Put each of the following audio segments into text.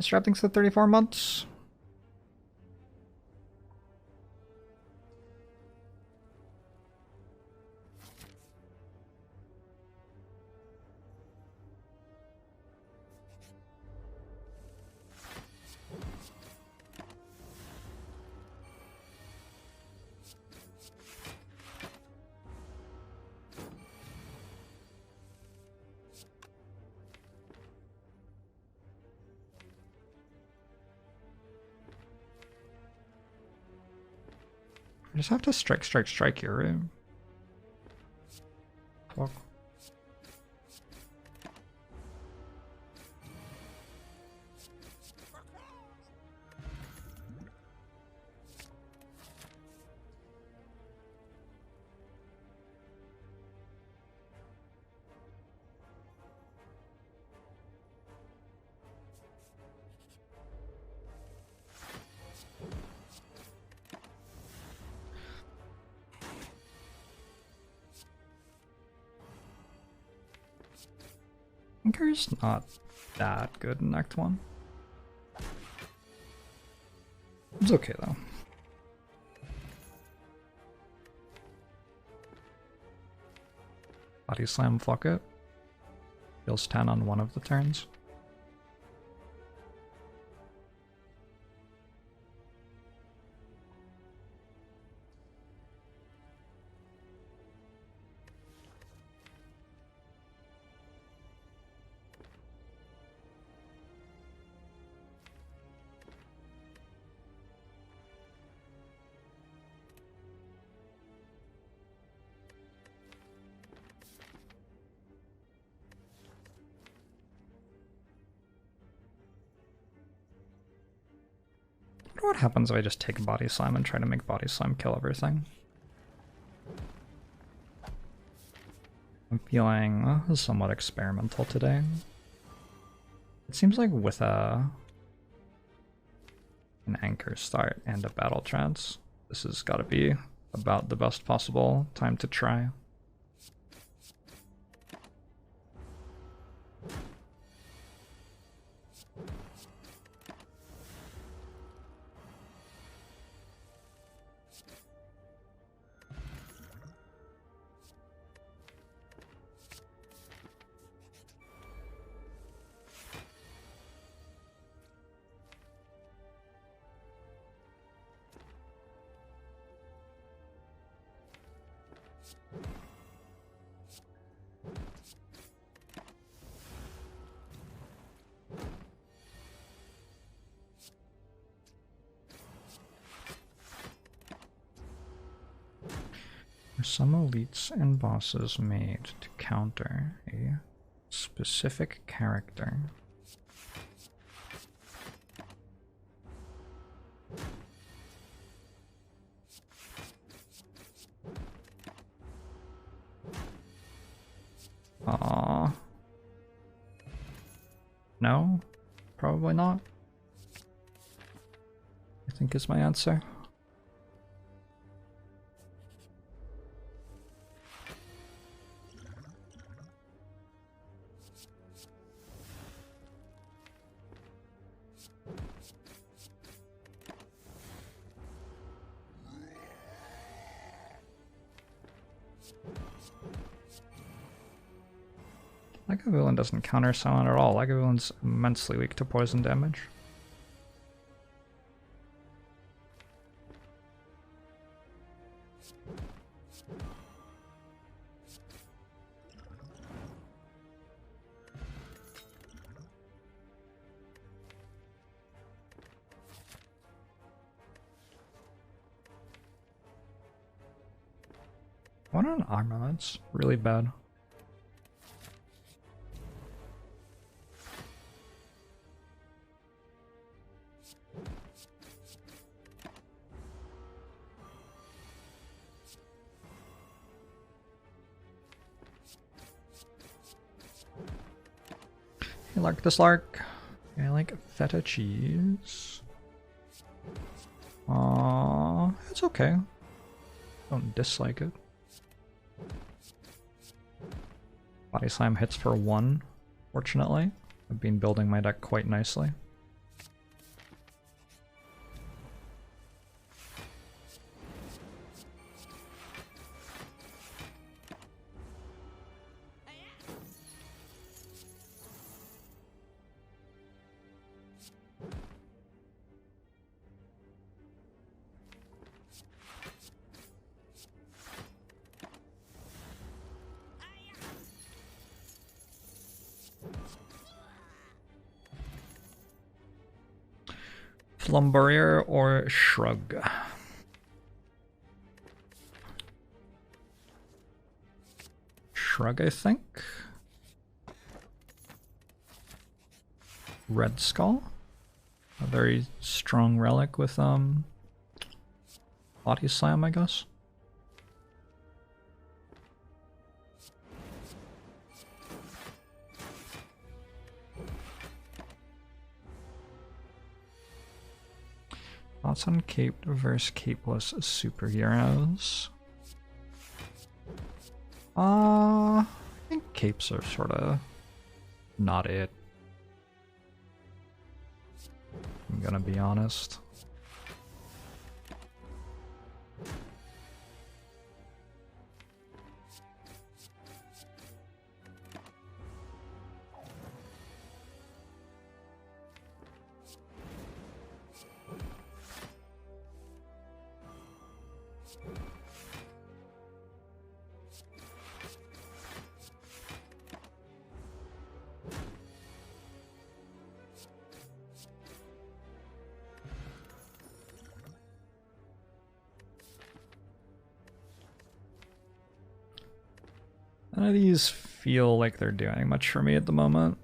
Disrupting's the 34 months. I just have to strike your room. Fuck. Anchor's not that good in Act 1. It's okay though. Body slam, fuck it. Deals 10 on one of the turns. What happens if I just take a body slam and try to make body slam kill everything? I'm feeling somewhat experimental today. It seems like with an anchor start and a battle trance, this has got to be about the best possible time to try. Some elites and bosses made to counter a specific character. No, probably not. I think is my answer. Lagavulin doesn't counter summon at all. Lagavulin's immensely weak to poison damage. What an armaments? Really bad. I like this lark. I like feta cheese. It's okay. Don't dislike it. Body slam hits for 1, fortunately. I've been building my deck quite nicely. Flumbarrier or Shrug? Shrug, I think. Red Skull. A very strong relic with body slam, I guess. Thoughts on caped versus capeless superheroes? I think capes are sort of not it. I'm gonna be honest. None of these feel like they're doing much for me at the moment.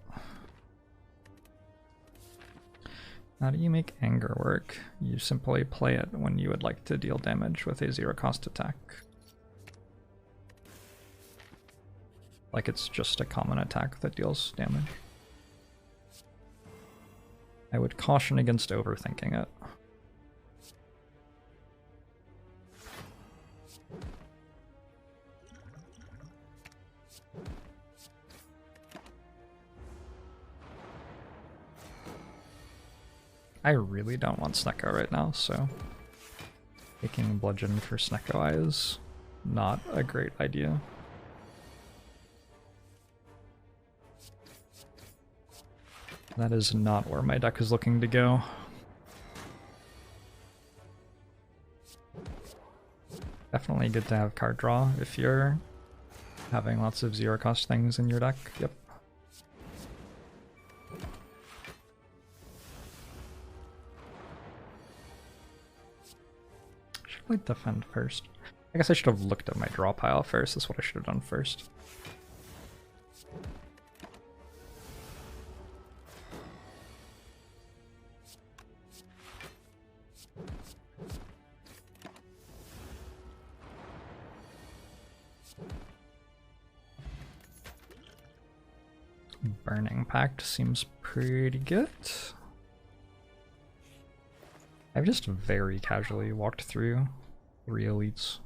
How do you make anger work? You simply play it when you would like to deal damage with a zero-cost attack. Like it's just a common attack that deals damage. I would caution against overthinking it. I really don't want Snecko right now, so taking Bludgeon for Snecko Eye is not a great idea. That is not where my deck is looking to go. Definitely good to have card draw if you're having lots of zero-cost things in your deck. Yep. Should I defend first? I guess I should have looked at my draw pile first. That's what I should have done first. Burning Pact seems pretty good. I've just very casually walked through 3 elites,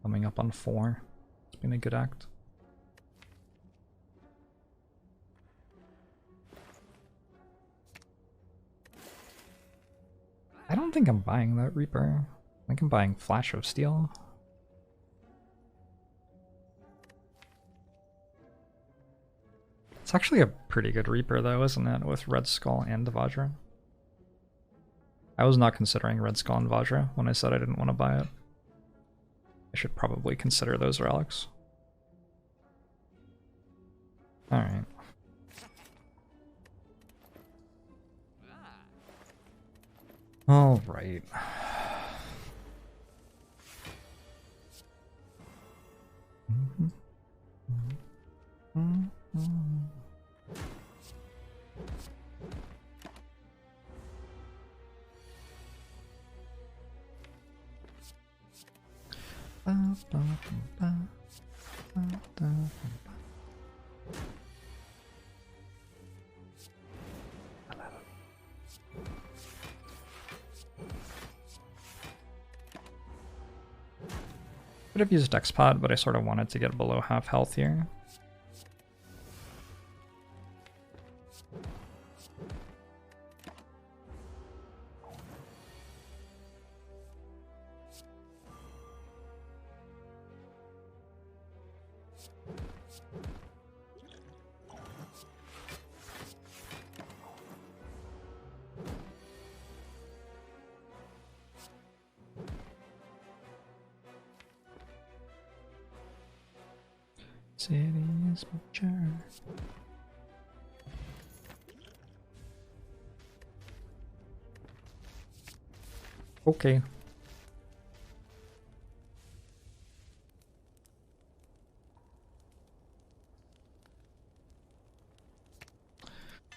coming up on 4. It's been a good act. I don't think I'm buying that Reaper. I think I'm buying Flash of Steel. It's actually a pretty good Reaper though, isn't it? With Red Skull and Vajra. I was not considering Red Skull and Vajra when I said I didn't want to buy it. I should probably consider those relics. Alright. Alright. Could have used Dexpod, but I sort of wanted to get below half health here. City is mature. Okay.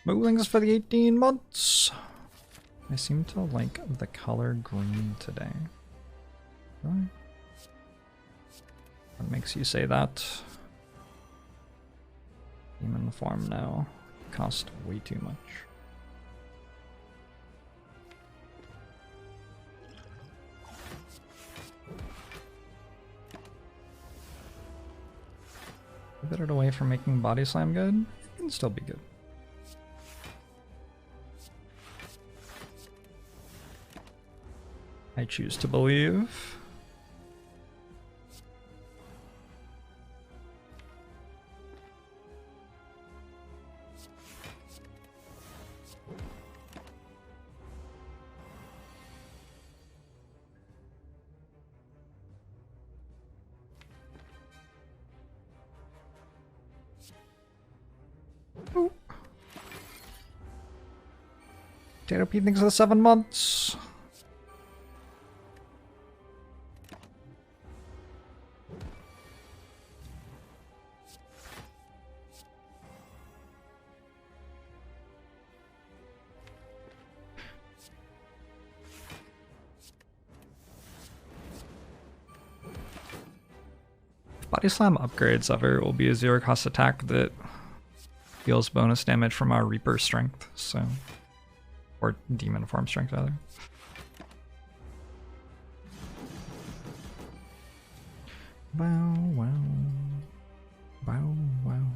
Moolings for the 18 months. I seem to like the color green today. Really? What makes you say that? Demon form now. Cost way too much. A bit away from making body slam good. It can still be good. I choose to believe. Oh. Potato Pete thinks of the 7 months. Body Slam upgrades ever will be a 0-cost attack that deals bonus damage from our Reaper strength, so. Or Demon form strength, rather. Wow, wow. Wow, wow.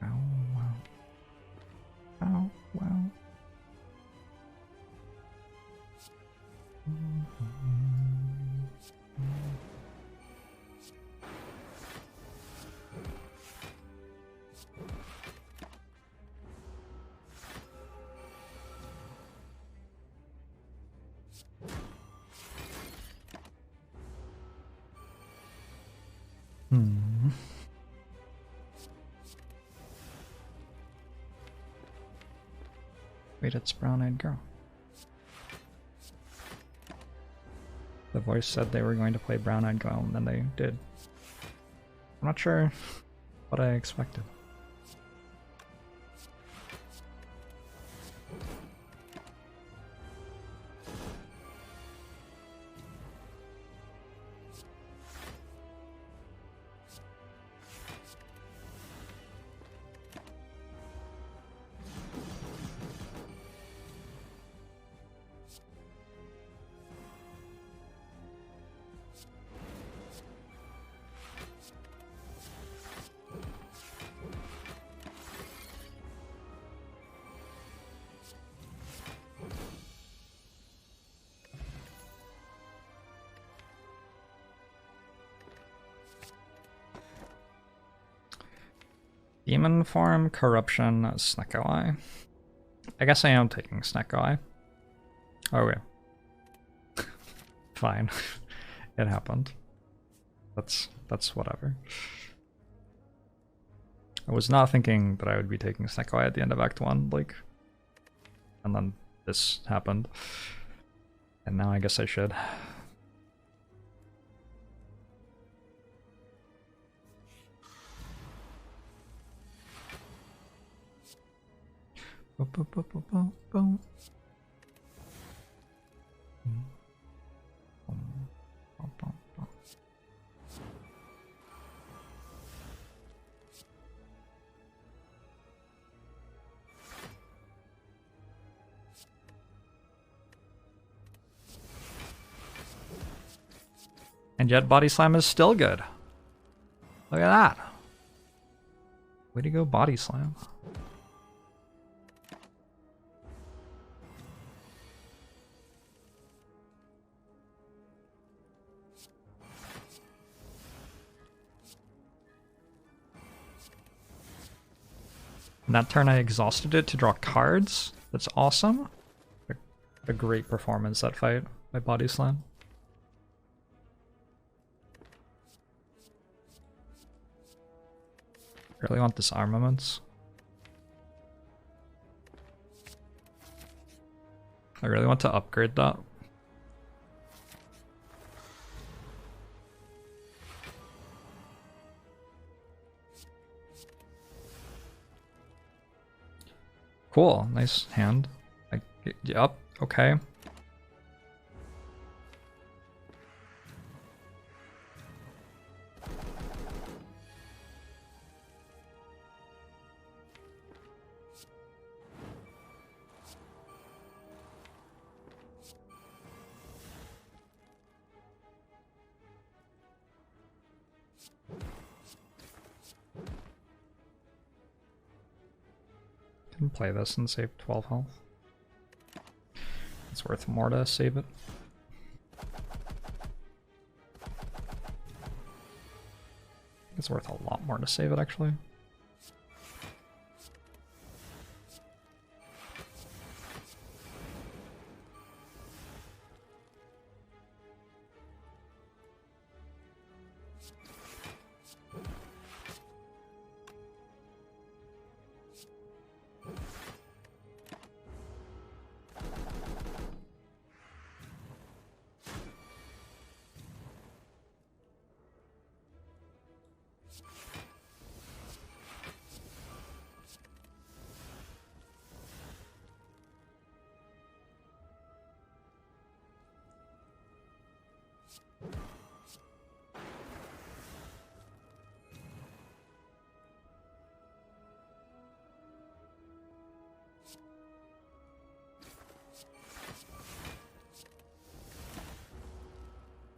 Wow, wow. Wow, wow. Wait, it's Brown-Eyed Girl. The voice said they were going to play Brown-Eyed Girl, and then they did. I'm not sure what I expected. Demon form, corruption, Snecko Eye. I guess I am taking Snecko Eye. Okay. Fine. It happened. That's whatever. I was not thinking that I would be taking Snecko Eye at the end of Act 1, like, and then this happened. And now I guess I should. Boom, boom, boom, boom, boom, boom. And yet Body Slam is still good. Look at that. Way to go, Body Slam. And that turn I exhausted it to draw cards. That's awesome. A great performance that fight by Body Slam. Really want this armaments. I really want to upgrade that. Cool, nice hand. Yep, okay. Can play this and save 12 health. It's worth more to save it. It's worth a lot more to save it, actually.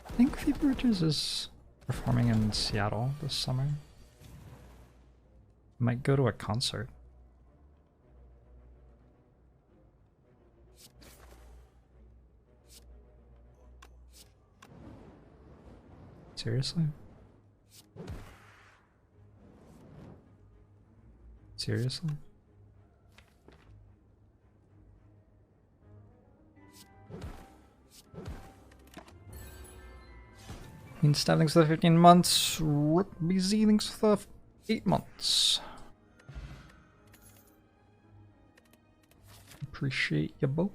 I think Fever Bridges is performing in Seattle this summer. Might go to a concert. Seriously? Seriously? Means thanks for the 15 months. BZ thanks for the 8 months. Appreciate you both.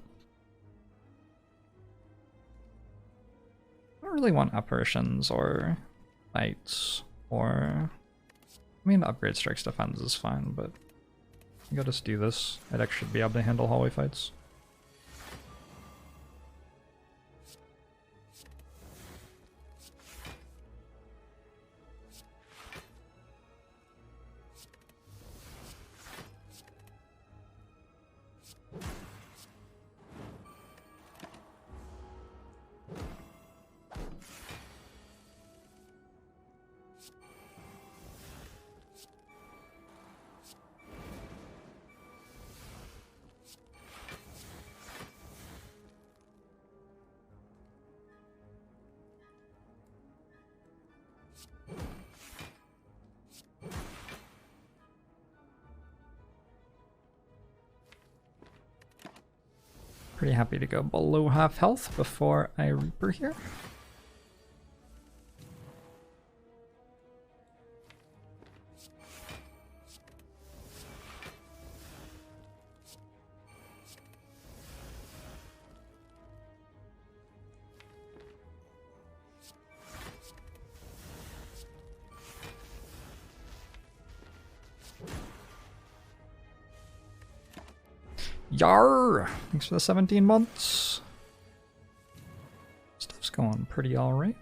I don't really want apparitions or knights or... I mean, upgrade strikes defense is fine, but I think I'll just do this. I'd actually be able to handle hallway fights. Pretty happy to go below half health before I Reaper here. Yar! Thanks for the 17 months. Stuff's going pretty alright.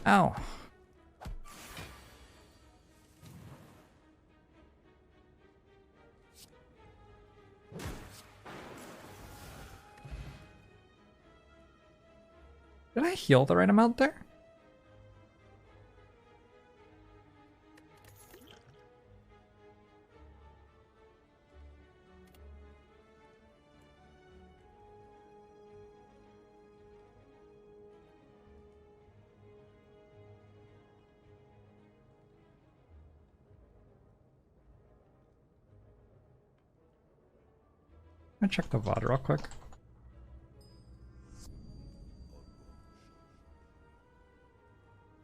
Ow. Did I heal the right amount there? I'm gonna check the VOD real quick.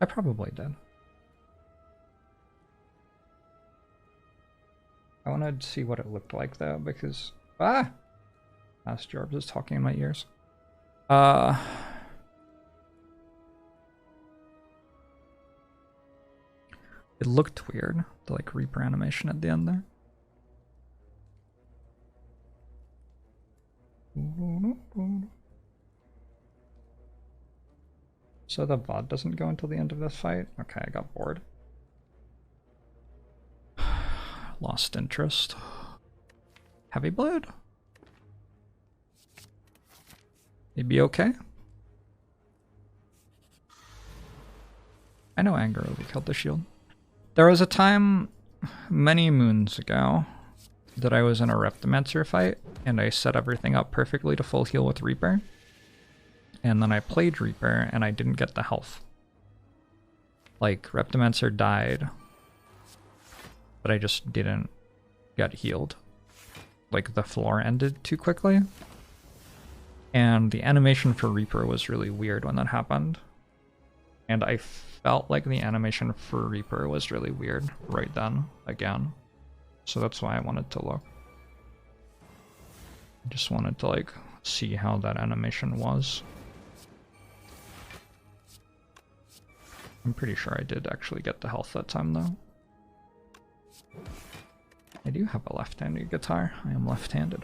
I probably did. wanted to see what it looked like though, because Jorbs is talking in my ears. It looked weird, the like Reaper animation at the end there. So the VOD doesn't go until the end of this fight? Okay, I got bored. Lost interest. Heavy blade? You'd be okay? I know anger over killed the shield. There was a time many moons ago that I was in a Reptimancer fight, and I set everything up perfectly to full heal with Reaper. And then I played Reaper, and I didn't get the health. Like, Reptimancer died, but I just didn't get healed. Like, the floor ended too quickly. And the animation for Reaper was really weird when that happened. And I felt like the animation for Reaper was really weird right then, again. So that's why I wanted to look. I just wanted to, like, see how that animation was. I'm pretty sure I did actually get the health that time, though. I do have a left-handed guitar. I am left-handed.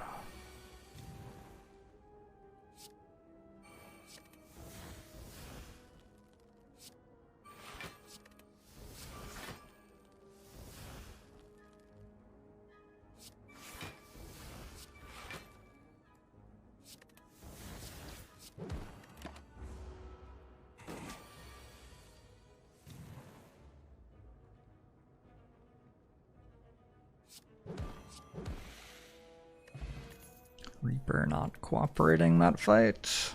Reaper not cooperating that fight.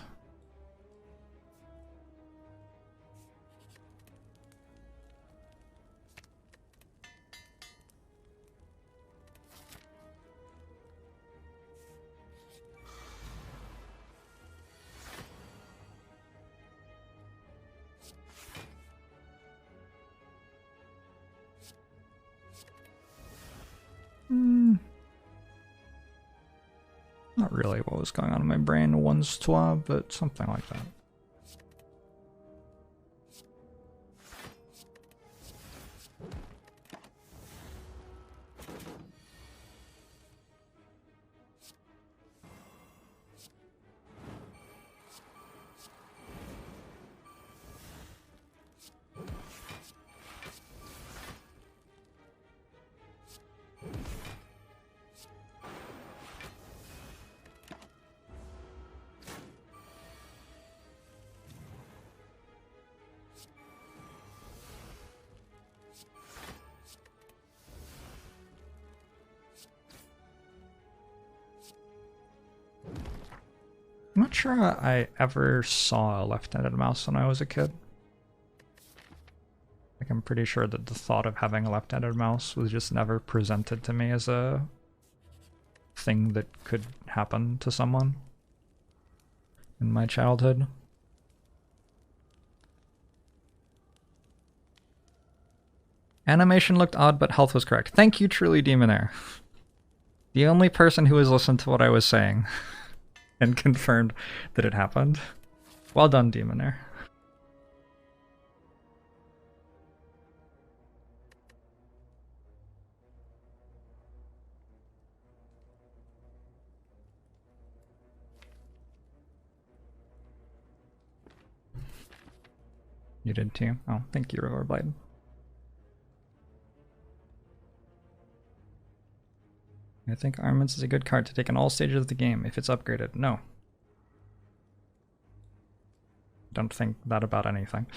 Not really what was going on in my brain once twa, but something like that. I'm not sure I ever saw a left-handed mouse when I was a kid. Like, I'm pretty sure that the thought of having a left-handed mouse was just never presented to me as a thing that could happen to someone in my childhood. Animation looked odd, but health was correct. Thank you, Truly Demonair. The only person who has listened to what I was saying and confirmed that it happened. Well done, Demonair. You did too? Oh, thank you, Rollerblade. I think Armaments is a good card to take in all stages of the game if it's upgraded. No. Don't think that about anything.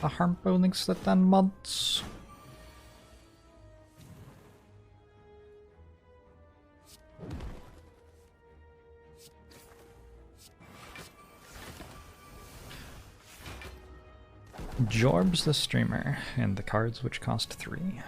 A harmful links to 10 months. Jorbs the streamer, and the cards which cost 3.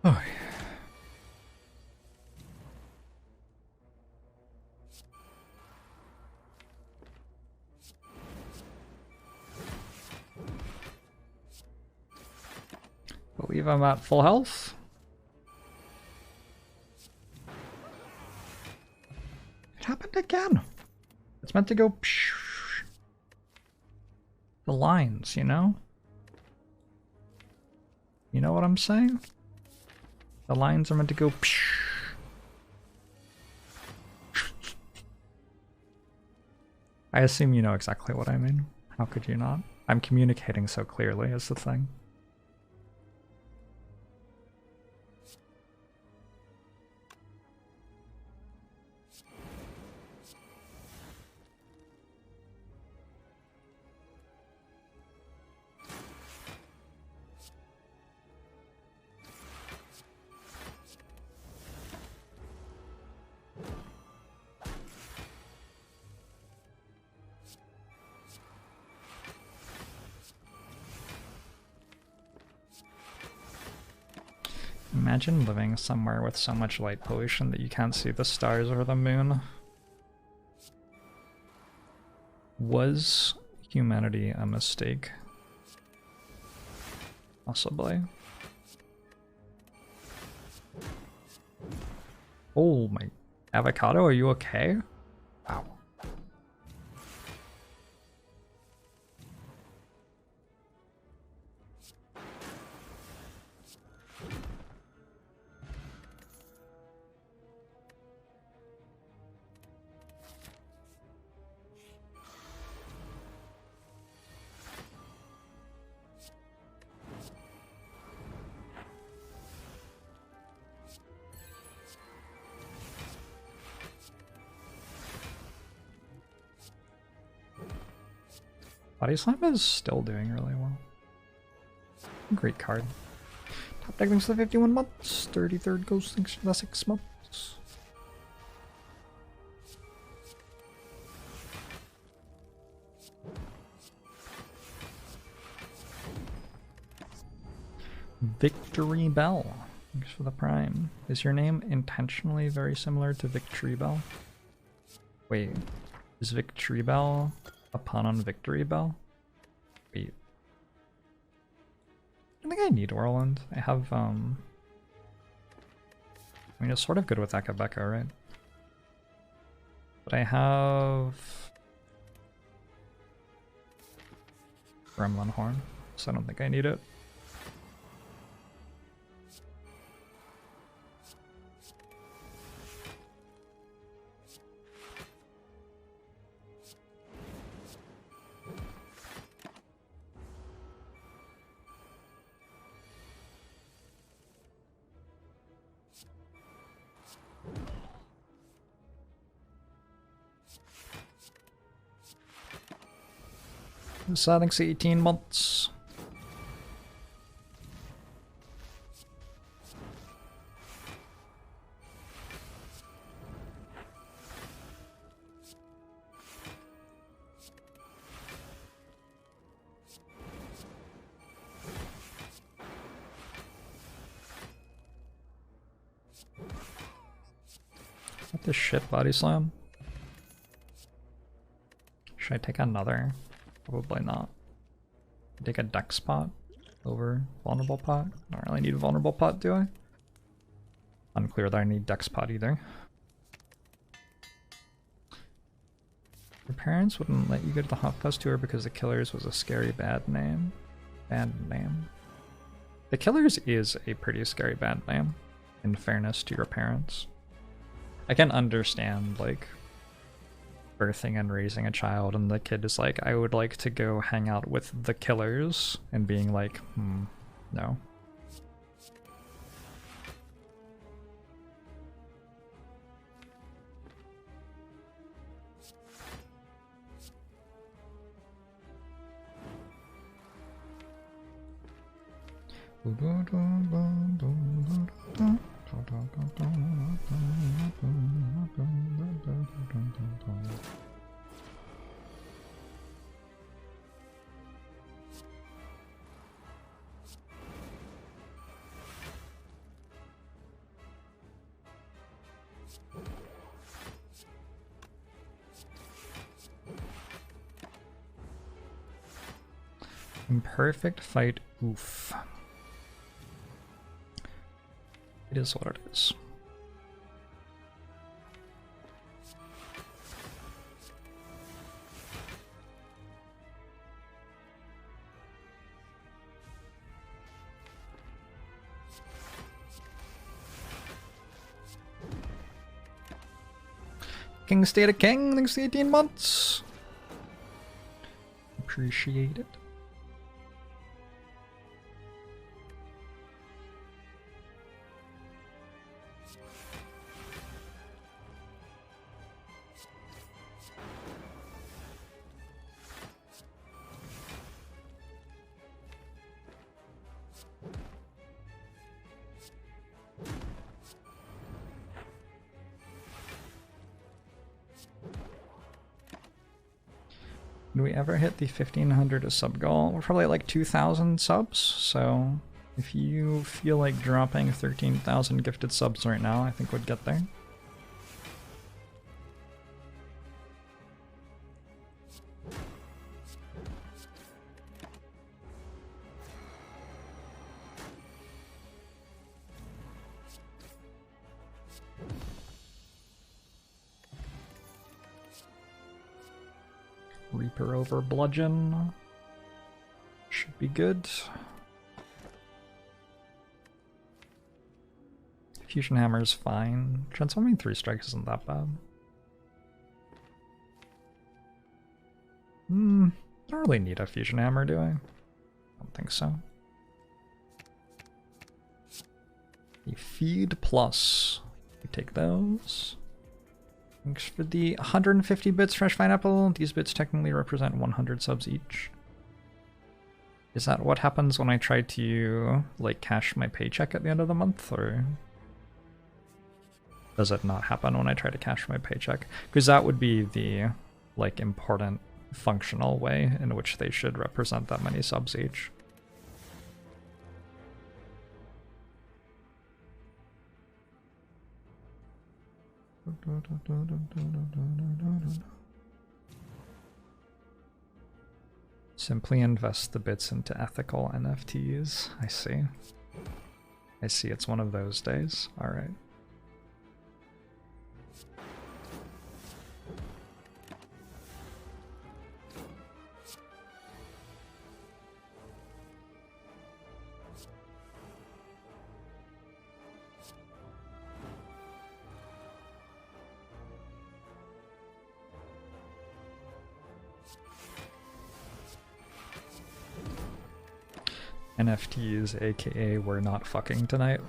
Oh. Believe I'm at full health. It happened again. It's meant to go psh. The lines, you know? You know what I'm saying? The lines are meant to go psh. I assume you know exactly what I mean. How could you not? I'm communicating so clearly is the thing. Imagine living somewhere with so much light pollution that you can't see the stars or the moon. Was humanity a mistake? Possibly. Oh my... Avocado, are you okay? Wow. Body Slam is still doing really well. Great card. Top deck thanks for the 51 months. 33rd Ghost thanks for the 6 months. Victory Bell. Thanks for the prime. Is your name intentionally very similar to Victory Bell? Wait, is Victory Bell a pun on Victory Bell? Wait. I think I need Orland. I have, I mean, it's sort of good with Akabeko, right? But I have Gremlin Horn, so I don't think I need it. So I think 18 months. What the shit, body slam? Should I take another? Probably not. Take a dex pot over vulnerable pot. I don't really need a vulnerable pot, do I? Unclear that I need dex pot either. Your parents wouldn't let you go to the Hotfest tour because the Killers was a scary bad name. Bad name. The Killers is a pretty scary bad name, in fairness to your parents. I can understand, like, birthing and raising a child and the kid is like, I would like to go hang out with the Killers, and being like, no. Imperfect fight, oof. It is what it is. King State of King, thanks to 18 months. Appreciate it. Do we ever hit the 1500 sub goal? We're probably at like 2,000 subs, so if you feel like dropping 13,000 gifted subs right now, I think we'd get there. Reaper over Bludgeon. Should be good. Fusion Hammer's fine. Transforming 3 strikes isn't that bad. I don't really need a Fusion Hammer, do I? I don't think so. The Feed Plus. We take those. Thanks for the 150 bits, Fresh Pineapple. These bits technically represent 100 subs each. Is that what happens when I try to, like, cash my paycheck at the end of the month, or does it not happen when I try to cash my paycheck? Because that would be the, like, important functional way in which they should represent that many subs each. Simply invest the bits into ethical NFTs. I see. I see, it's one of those days. Alright. NFTs, aka we're not fucking tonight.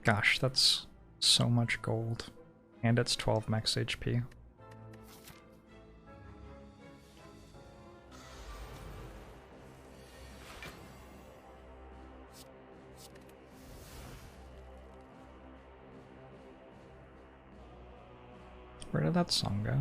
Gosh, that's so much gold. And it's 12 max HP. Where did that song go?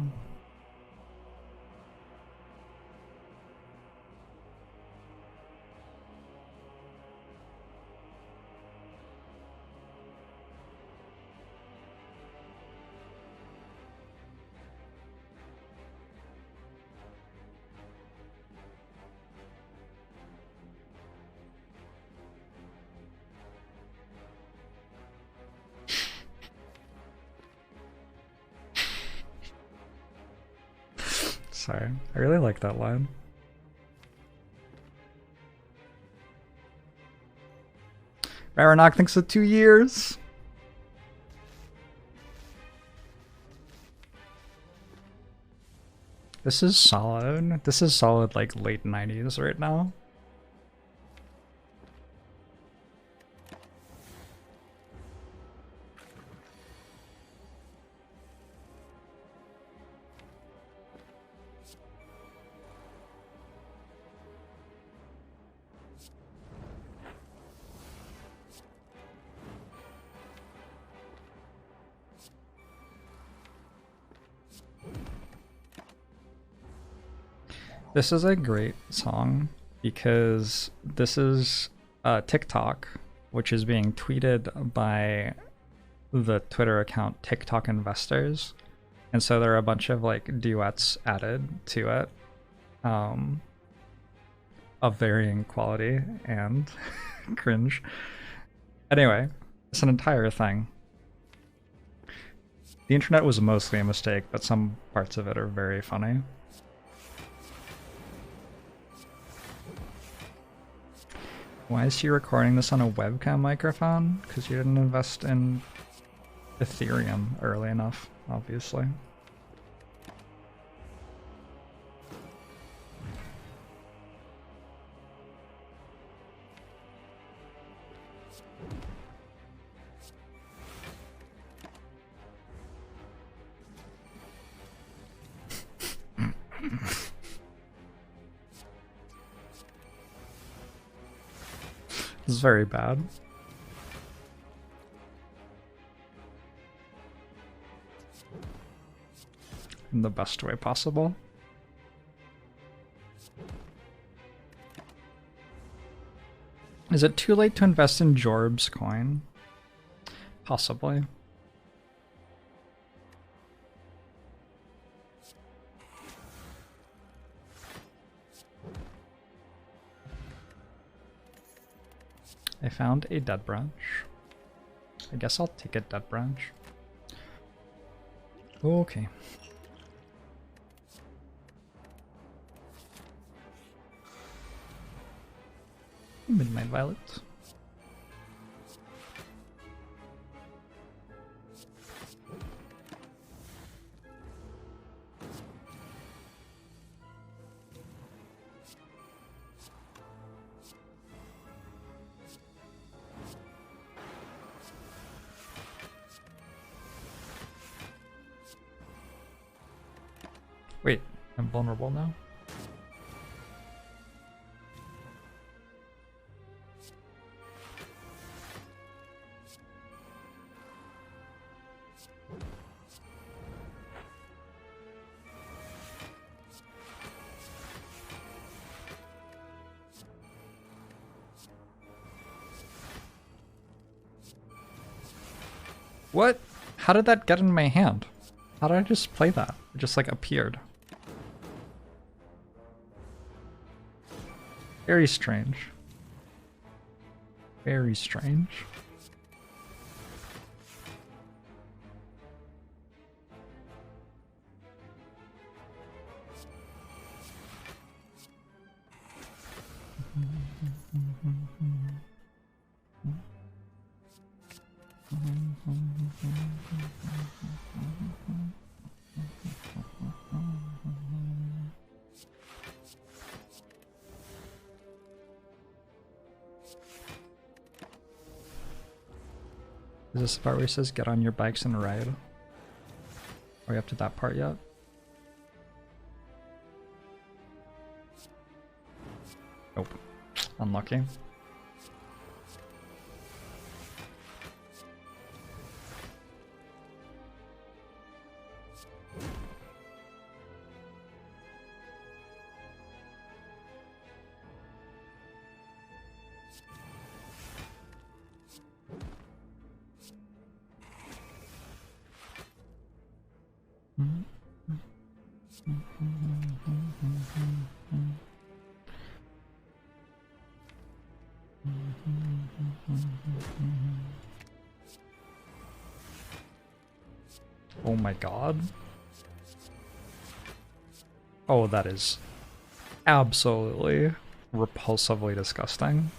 Sorry, I really like that line. Baranok thinks of 2 years. This is solid. This is solid, like late 90s right now. This is a great song because this is TikTok, which is being tweeted by the Twitter account TikTok Investors. And so there are a bunch of like duets added to it of varying quality and cringe. Anyway, it's an entire thing. The internet was mostly a mistake, but some parts of it are very funny. Why is she recording this on a webcam microphone? Because you didn't invest in Ethereum early enough, obviously. This is very bad. In the best way possible. Is it too late to invest in Jorbs coin? Possibly. I found a dead branch. I guess I'll take a dead branch. Okay. Midnight Violet. Wait, I'm vulnerable now? What? How did that get in my hand? How did I just play that? It just like appeared. Very strange. Very strange. Is this the part where he says, get on your bikes and ride? Are we up to that part yet? Nope. Unlucky. Oh my god. Oh, that is absolutely repulsively disgusting.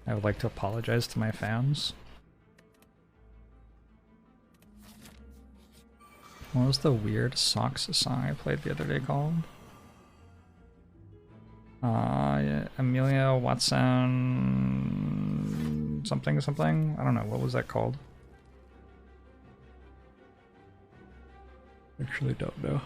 I would like to apologize to my fans. What was the weird Socks song I played the other day called? Yeah, Amelia Watson something something? I don't know, what was that called? Actually don't know.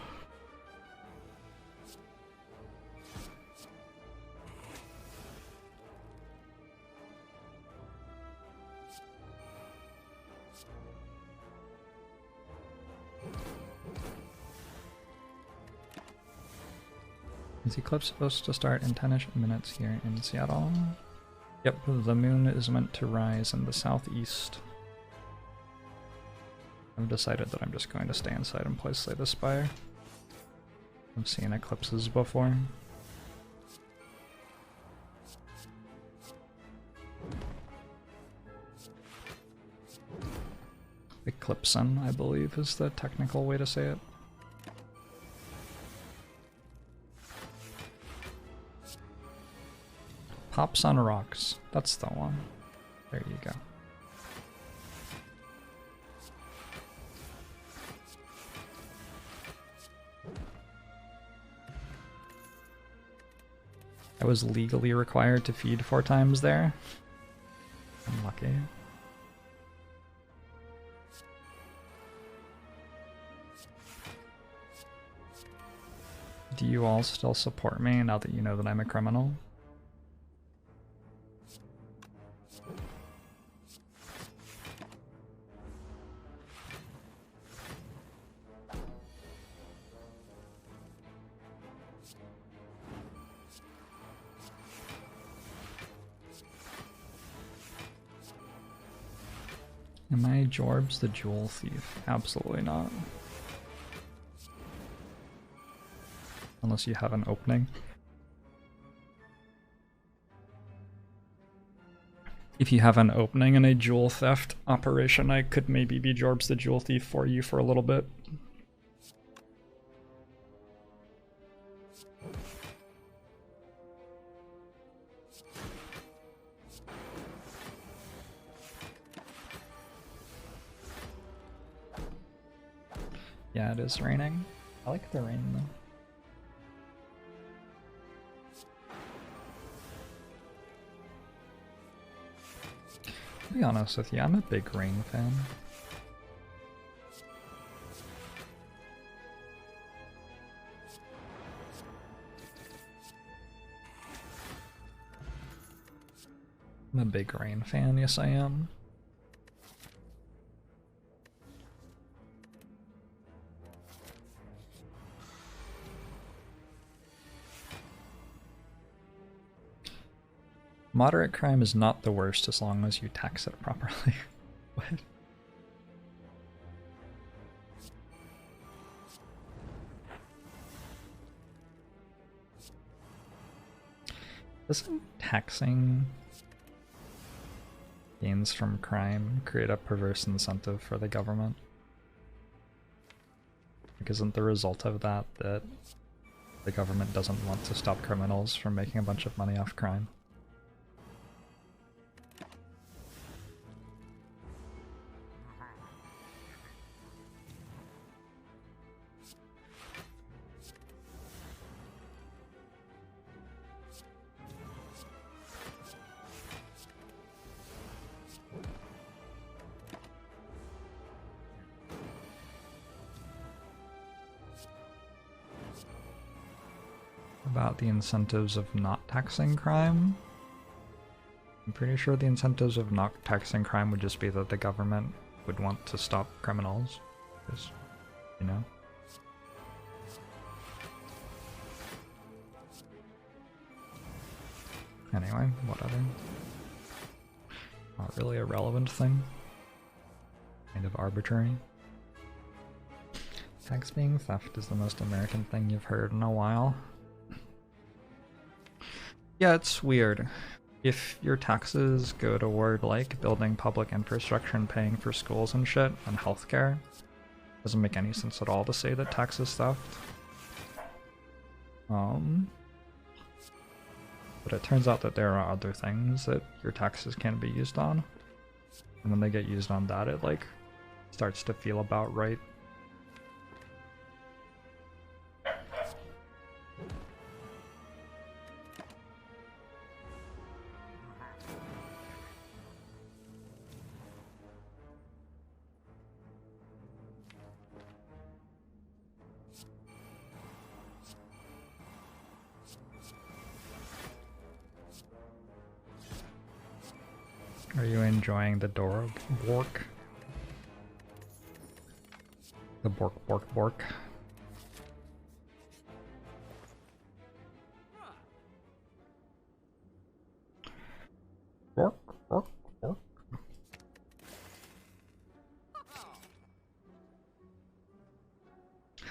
Is Eclipse supposed to start in 10-ish minutes here in Seattle? Yep, the moon is meant to rise in the southeast. I've decided that I'm just going to stay inside and play Slay the Spire. I've seen eclipses before. Eclipsin, I believe, is the technical way to say it. Pops on Rocks. That's the one. There you go. I was legally required to feed 4 times there. Unlucky. Do you all still support me now that you know that I'm a criminal? Am I Jorbs the Jewel Thief? Absolutely not. Unless you have an opening. If you have an opening in a jewel theft operation, I could maybe be Jorbs the Jewel Thief for you for a little bit. Yeah, it is raining. I like the rain though. To be honest with you, I'm a big rain fan. I'm a big rain fan, yes I am. Moderate crime is not the worst as long as you tax it properly. What? Doesn't taxing gains from crime create a perverse incentive for the government? Like, isn't the result of that that the government doesn't want to stop criminals from making a bunch of money off crime? About the incentives of not taxing crime? I'm pretty sure the incentives of not taxing crime would just be that the government would want to stop criminals. Because, you know. Anyway, whatever. Not really a relevant thing. Kind of arbitrary. Tax being theft is the most American thing you've heard in a while. Yeah, it's weird. If your taxes go toward, like, building public infrastructure and paying for schools and shit, and healthcare, doesn't make any sense at all to say that tax is theft. But it turns out that there are other things that your taxes can be used on. And when they get used on that, it, like, starts to feel about right. Are you enjoying the bork? The bork. Bork. How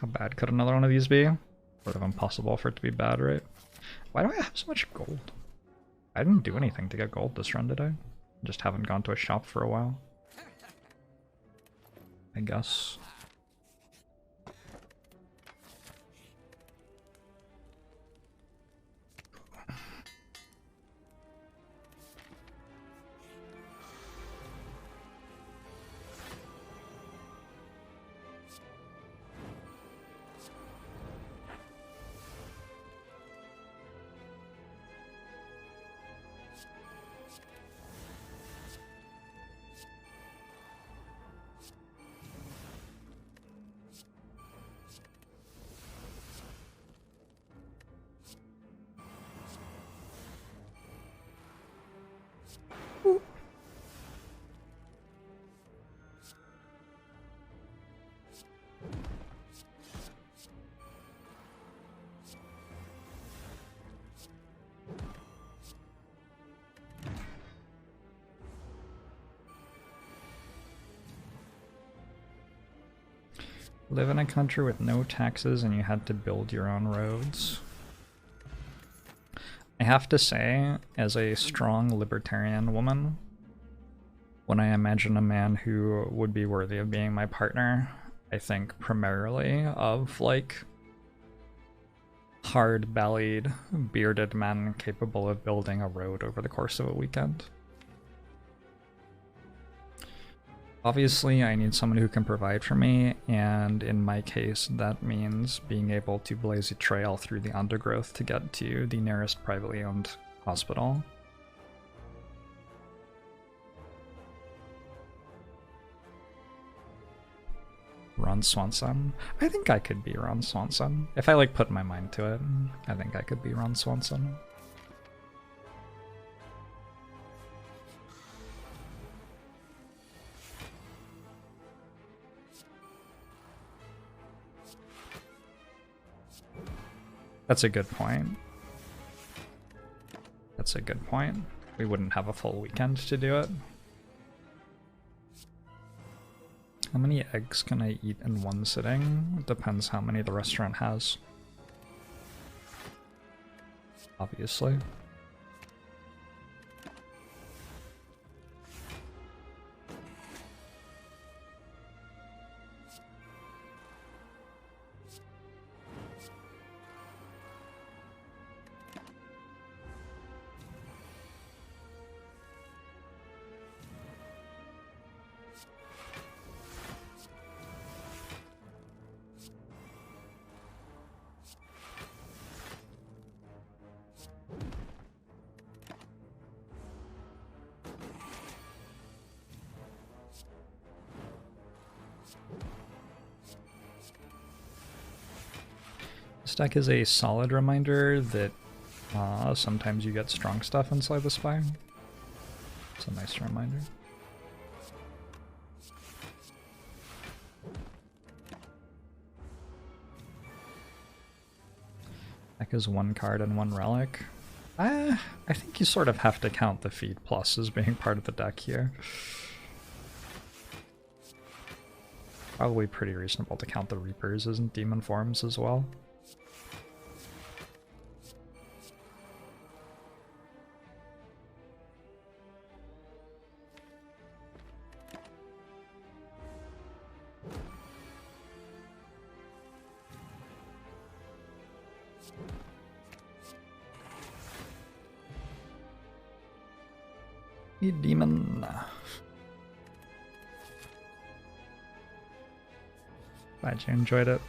bad could another one of these be? Sort of impossible for it to be bad, right? Why do I have so much gold? I didn't do anything to get gold this run, did I? Just haven't gone to a shop for a while, I guess. Live in a country with no taxes and you had to build your own roads. I have to say, as a strong libertarian woman, when I imagine a man who would be worthy of being my partner, I think primarily of, like, hard-bellied, bearded men capable of building a road over the course of a weekend. Obviously, I need someone who can provide for me, and in my case, that means being able to blaze a trail through the undergrowth to get to the nearest privately owned hospital. Ron Swanson? I think I could be Ron Swanson. If I, like, put my mind to it, I think I could be Ron Swanson. That's a good point. That's a good point. we wouldn't have a full weekend to do it. How many eggs can I eat in one sitting? It depends how many the restaurant has. Obviously. This deck is a solid reminder that sometimes you get strong stuff inside the Spire. It's a nice reminder. Deck is one card and one relic. I think you sort of have to count the Feed Plus as being part of the deck here. Probably pretty reasonable to count the Reapers as demon forms as well. Demon. Glad you enjoyed it.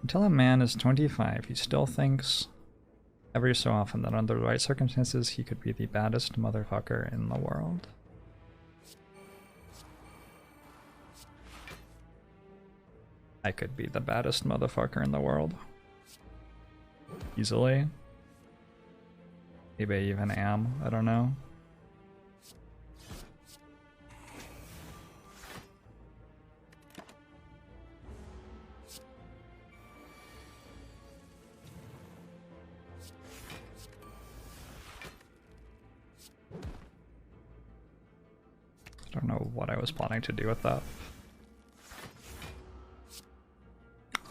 Until a man is 25, he still thinks every so often that under the right circumstances he could be the baddest motherfucker in the world. I could be the baddest motherfucker in the world. Easily. Maybe I even am, I don't know. I don't know what I was planning to do with that.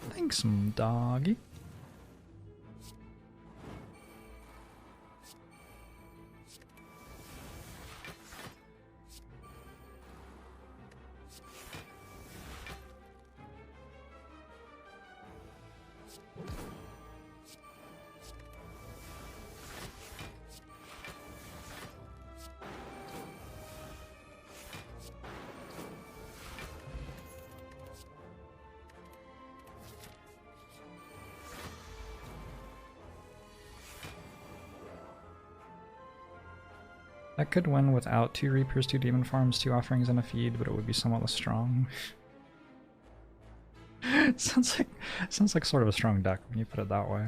Thanks, doggy. That could win without 2 Reapers, 2 Demon Farms, 2 Offerings, and a Feed, but it would be somewhat less strong. sounds like sort of a strong deck when you put it that way.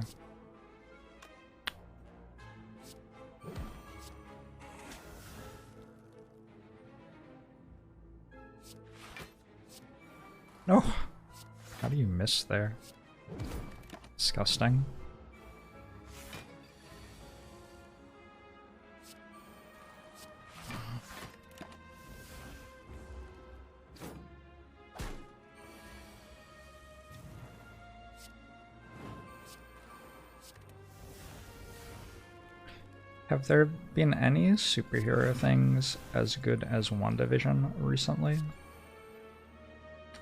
No! How do you miss there? Disgusting. Have there been any superhero things as good as WandaVision recently?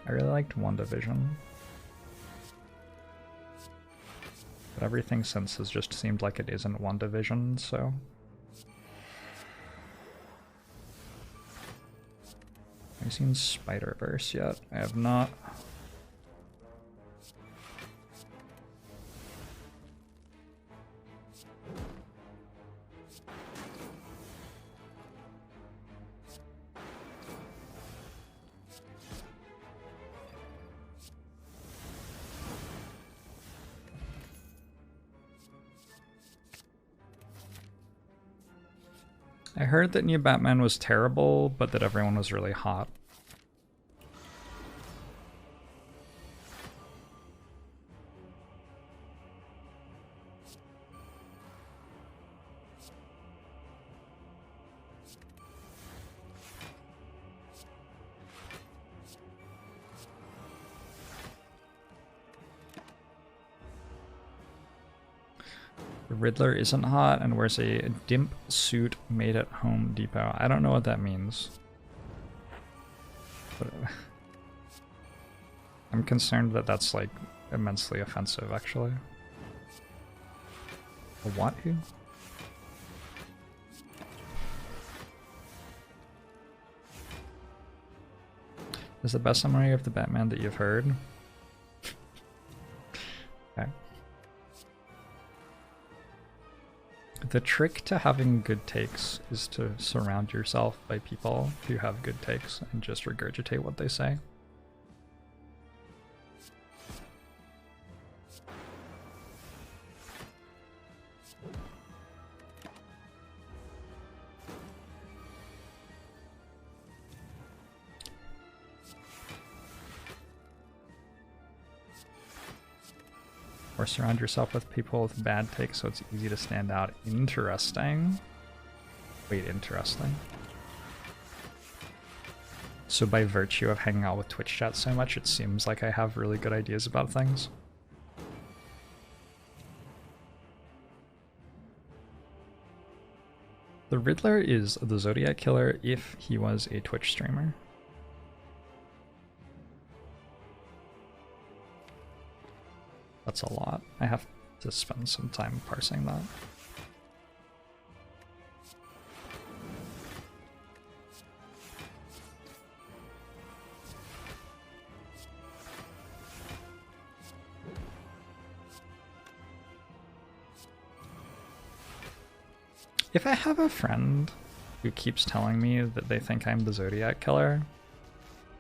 I really liked WandaVision. But everything since has just seemed like it isn't WandaVision, so... Have you seen Spider-Verse yet? I have not. I heard that new Batman was terrible, but that everyone was really hot. The Riddler isn't hot and wears a dimp suit made at Home Depot. I don't know what that means. But I'm concerned that that's like immensely offensive, actually. A what who? Is the best summary of the Batman that you've heard? Okay. The trick to having good takes is to surround yourself by people who have good takes and just regurgitate what they say. Or surround yourself with people with bad takes so it's easy to stand out. Interesting. Wait, interesting. So by virtue of hanging out with Twitch chat so much, it seems like I have really good ideas about things. The Riddler is the Zodiac Killer if he was a Twitch streamer. That's a lot. I have to spend some time parsing that. If I have a friend who keeps telling me that they think I'm the Zodiac Killer,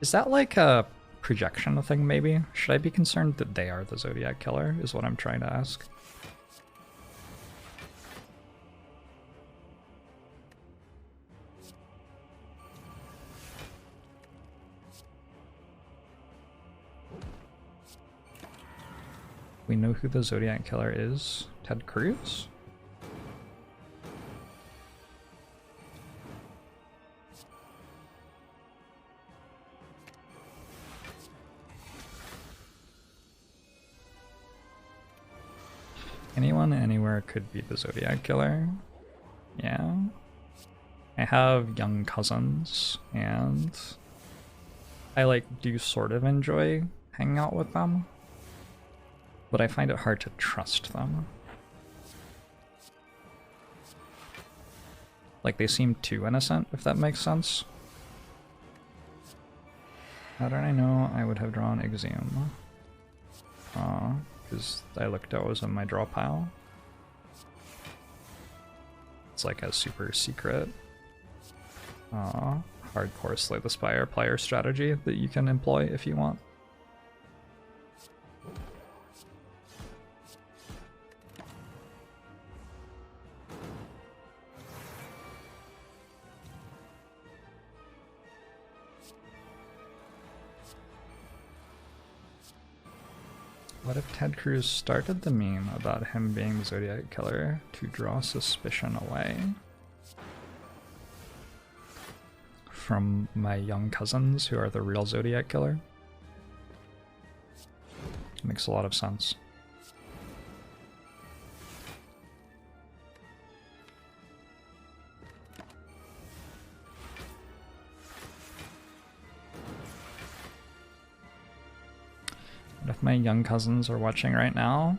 is that like a projection thing maybe? Should I be concerned that they are the Zodiac Killer is what I'm trying to ask. We know who the Zodiac Killer is. Ted Cruz? Anyone anywhere could be the Zodiac Killer. Yeah. I have young cousins, and I do sort of enjoy hanging out with them, but I find it hard to trust them. Like, they seem too innocent, if that makes sense. How did I know I would have drawn Exhume? Because I looked at what was in my draw pile. It's like a super secret hardcore Slay the Spire player strategy that you can employ if you want. What if Ted Cruz started the meme about him being the Zodiac Killer to draw suspicion away from my young cousins who are the real Zodiac Killer? Makes a lot of sense. If my young cousins are watching right now,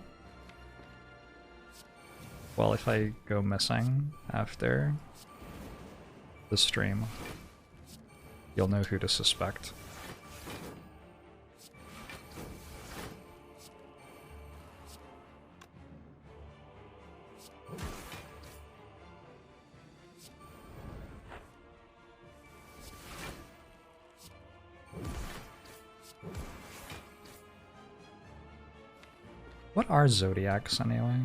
well, if I go missing after the stream, you'll know who to suspect. What are zodiacs anyway?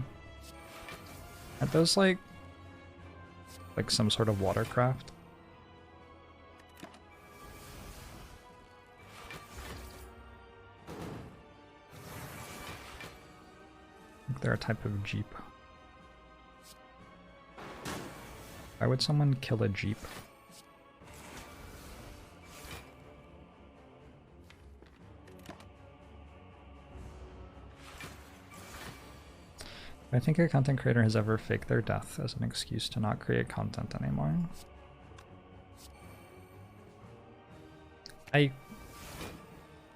Are those like some sort of watercraft? I think they're a type of jeep. Why would someone kill a jeep? I think a content creator has ever faked their death as an excuse to not create content anymore. I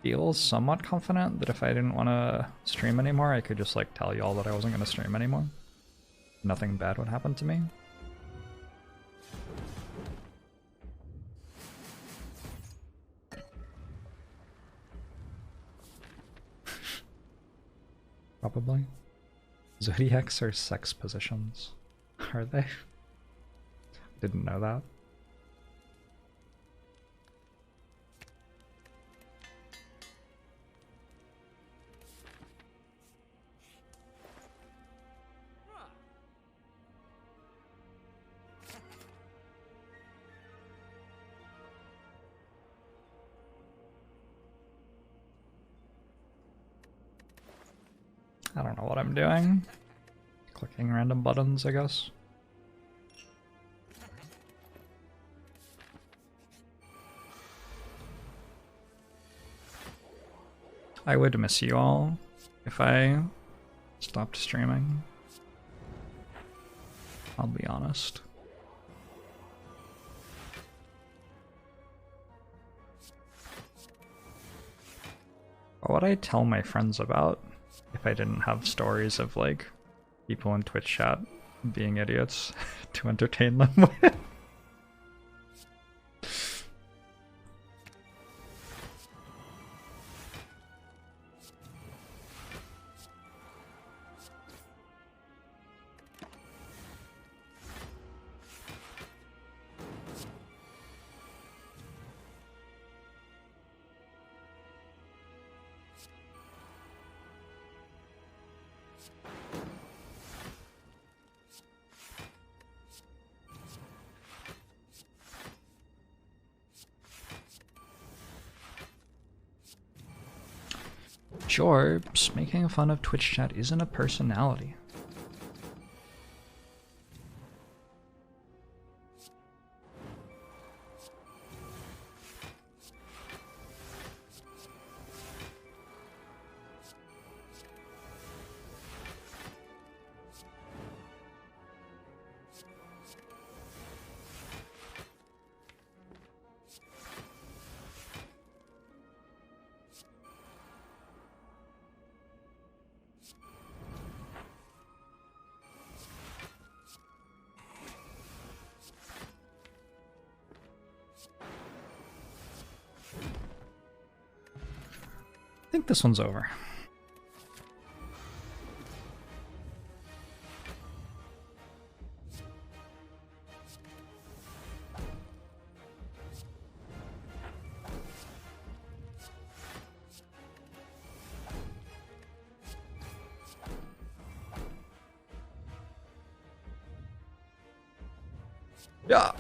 feel somewhat confident that if I didn't want to stream anymore, I could just like tell y'all that I wasn't going to stream anymore. Nothing bad would happen to me. Probably. Zodiacs are sex positions. Are they? Didn't know that. I don't know what I'm doing. Clicking random buttons, I guess. I would miss you all if I stopped streaming. I'll be honest. What would I tell my friends about if I didn't have stories of like people in Twitch chat being idiots to entertain them with? Jorbs, making fun of Twitch chat isn't a personality. I think this one's over. Yeah.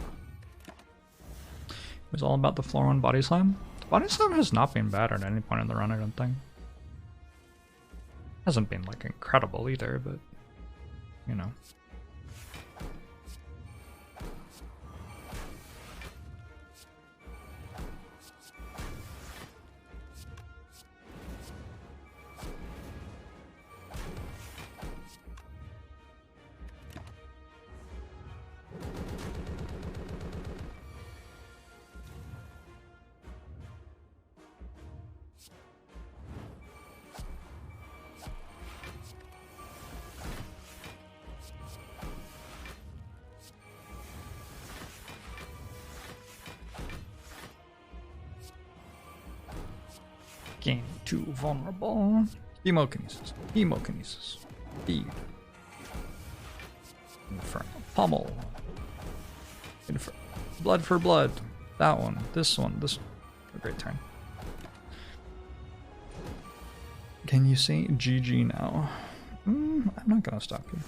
It was all about the floor one body slam. Body slam has not been bad at any point in the run, I don't think. Hasn't been like incredible either, but you know. Game too vulnerable. Hemokinesis. Hemokinesis. Speed. Infernal pummel. Blood for blood. That one. This one. This. A great turn. Can you say GG now? I'm not gonna stop you.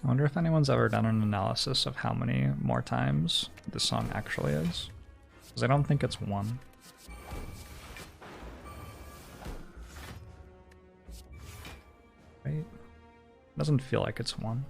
I wonder if anyone's ever done an analysis of how many more times this song actually is. Because I don't think it's 1. Right? Doesn't feel like it's 1.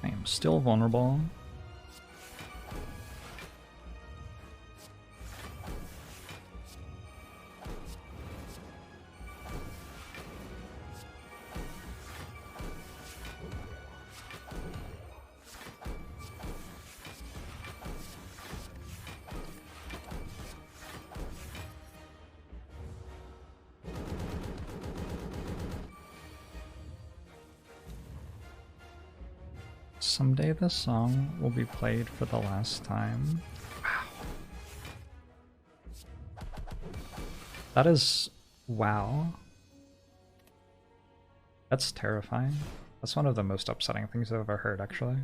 I am still vulnerable. Someday this song will be played for the last time. Wow. That is... wow. That's terrifying. That's one of the most upsetting things I've ever heard, actually.